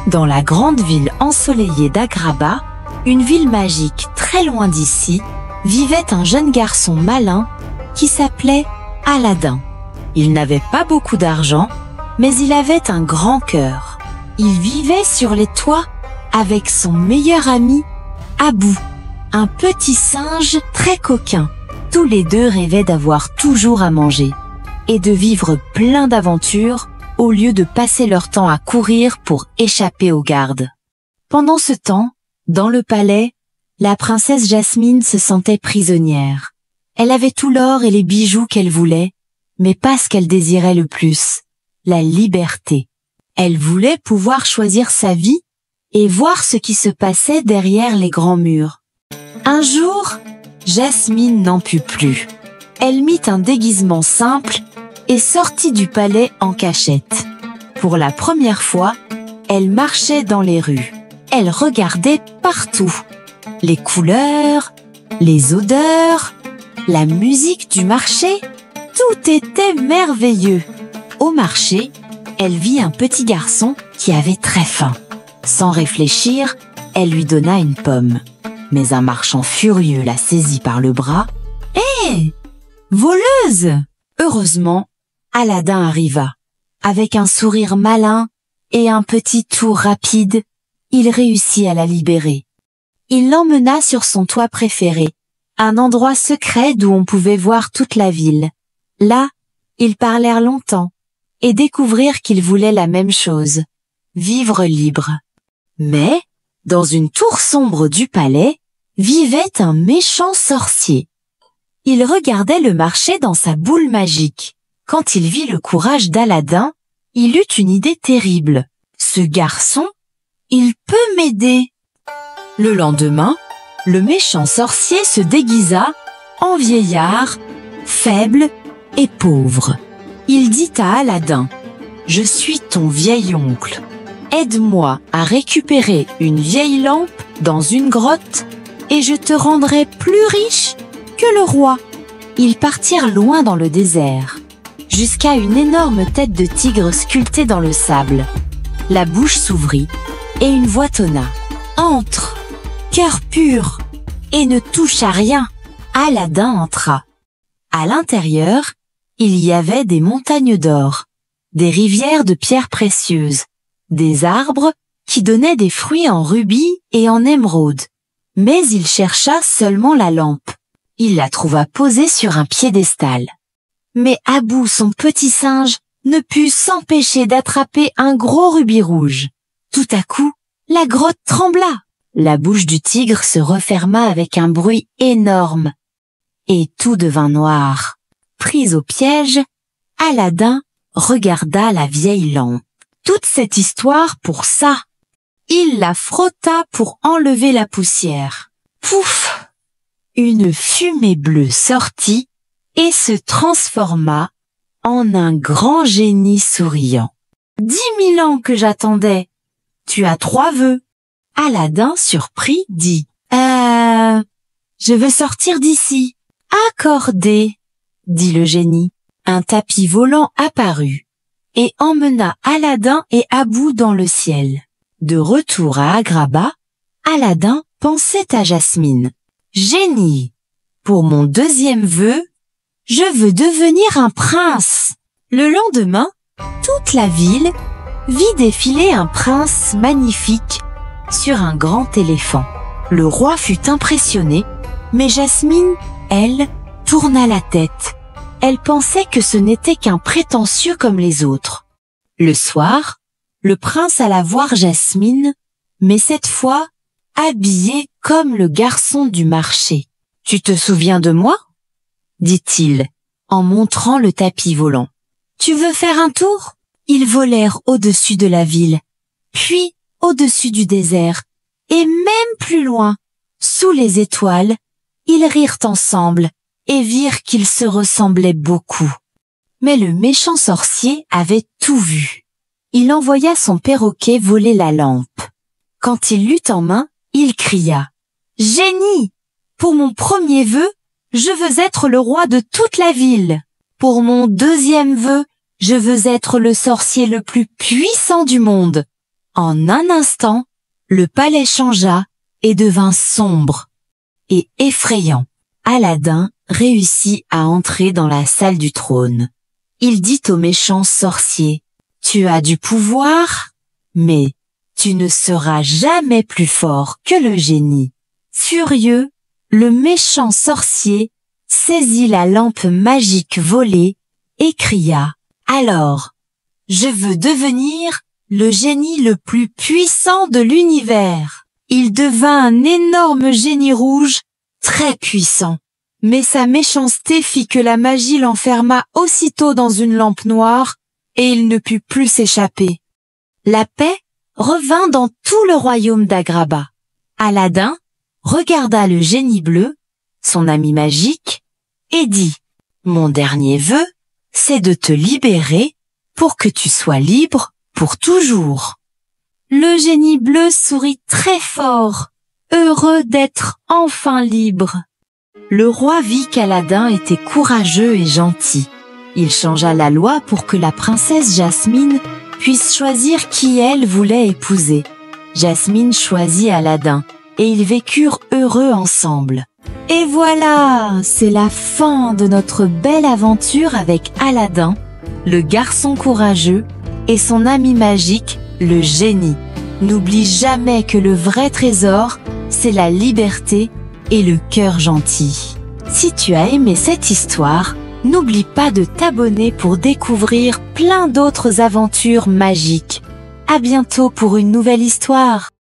Dans la grande ville ensoleillée d'Agraba, une ville magique très loin d'ici, vivait un jeune garçon malin qui s'appelait Aladin. Il n'avait pas beaucoup d'argent, mais il avait un grand cœur. Il vivait sur les toits avec son meilleur ami, Abou, un petit singe très coquin. Tous les deux rêvaient d'avoir toujours à manger et de vivre plein d'aventures au lieu de passer leur temps à courir pour échapper aux gardes. Pendant ce temps, dans le palais, la princesse Jasmine se sentait prisonnière. Elle avait tout l'or et les bijoux qu'elle voulait, mais pas ce qu'elle désirait le plus, la liberté. Elle voulait pouvoir choisir sa vie et voir ce qui se passait derrière les grands murs. Un jour, Jasmine n'en put plus. Elle mit un déguisement simple et sortit du palais en cachette. Pour la première fois, elle marchait dans les rues. Elle regardait partout. Les couleurs, les odeurs, la musique du marché, tout était merveilleux. Au marché, elle vit un petit garçon qui avait très faim. Sans réfléchir, elle lui donna une pomme. Mais un marchand furieux la saisit par le bras. « Hé, voleuse !» Heureusement, Aladin arriva. Avec un sourire malin et un petit tour rapide, il réussit à la libérer. Il l'emmena sur son toit préféré, un endroit secret d'où on pouvait voir toute la ville. Là, ils parlèrent longtemps et découvrirent qu'ils voulaient la même chose, vivre libre. Mais, dans une tour sombre du palais, vivait un méchant sorcier. Il regardait le marché dans sa boule magique. Quand il vit le courage d'Aladin, il eut une idée terrible. Ce garçon, il peut m'aider. Le lendemain, le méchant sorcier se déguisa en vieillard, faible et pauvre. Il dit à Aladin, « Je suis ton vieil oncle. Aide-moi à récupérer une vieille lampe dans une grotte et je te rendrai plus riche que le roi. » Ils partirent loin dans le désert, jusqu'à une énorme tête de tigre sculptée dans le sable. La bouche s'ouvrit et une voix tonna. « Entre, cœur pur, et ne touche à rien. » Aladin entra. À l'intérieur, il y avait des montagnes d'or, des rivières de pierres précieuses, des arbres qui donnaient des fruits en rubis et en émeraude. Mais il chercha seulement la lampe. Il la trouva posée sur un piédestal. Mais Abou, son petit singe, ne put s'empêcher d'attraper un gros rubis rouge. Tout à coup, la grotte trembla. La bouche du tigre se referma avec un bruit énorme. Et tout devint noir. Pris au piège, Aladin regarda la vieille lampe. Toute cette histoire pour ça. Il la frotta pour enlever la poussière. Pouf! Une fumée bleue sortit et se transforma en un grand génie souriant. 10 000 ans que j'attendais. Tu as 3 vœux. Aladin, surpris, dit « je veux sortir d'ici. »« Accordé, » dit le génie. Un tapis volant apparut et emmena Aladin et Abou dans le ciel. De retour à Agraba, Aladin pensait à Jasmine. « Génie, pour mon 2e vœu, je veux devenir un prince. » Le lendemain, toute la ville vit défiler un prince magnifique sur un grand éléphant. Le roi fut impressionné, mais Jasmine, elle, tourna la tête. Elle pensait que ce n'était qu'un prétentieux comme les autres. Le soir, le prince alla voir Jasmine, mais cette fois, habillée comme le garçon du marché. « Tu te souviens de moi ?» dit-il, en montrant le tapis volant. « Tu veux faire un tour ?» Ils volèrent au-dessus de la ville, puis au-dessus du désert, et même plus loin, sous les étoiles, ils rirent ensemble et virent qu'ils se ressemblaient beaucoup. Mais le méchant sorcier avait tout vu. Il envoya son perroquet voler la lampe. Quand il l'eut en main, il cria « Génie! Pour mon 1er vœu, je veux être le roi de toute la ville. Pour mon 2e vœu, je veux être le sorcier le plus puissant du monde. En un instant, le palais changea et devint sombre et effrayant. Aladin réussit à entrer dans la salle du trône. Il dit au méchant sorcier, « Tu as du pouvoir, mais tu ne seras jamais plus fort que le génie. » Furieux, le méchant sorcier saisit la lampe magique volée et cria, « Alors, je veux devenir le génie le plus puissant de l'univers. » Il devint un énorme génie rouge, très puissant. Mais sa méchanceté fit que la magie l'enferma aussitôt dans une lampe noire et il ne put plus s'échapper. La paix revint dans tout le royaume d'Agraba. Aladin regarda le génie bleu, son ami magique, et dit « Mon dernier vœu, c'est de te libérer pour que tu sois libre pour toujours. » Le génie bleu sourit très fort, heureux d'être enfin libre. Le roi vit qu'Aladin était courageux et gentil. Il changea la loi pour que la princesse Jasmine puisse choisir qui elle voulait épouser. Jasmine choisit Aladin et ils vécurent heureux ensemble. Et voilà, c'est la fin de notre belle aventure avec Aladin, le garçon courageux, et son ami magique, le génie. N'oublie jamais que le vrai trésor, c'est la liberté et le cœur gentil. Si tu as aimé cette histoire, n'oublie pas de t'abonner pour découvrir plein d'autres aventures magiques. À bientôt pour une nouvelle histoire.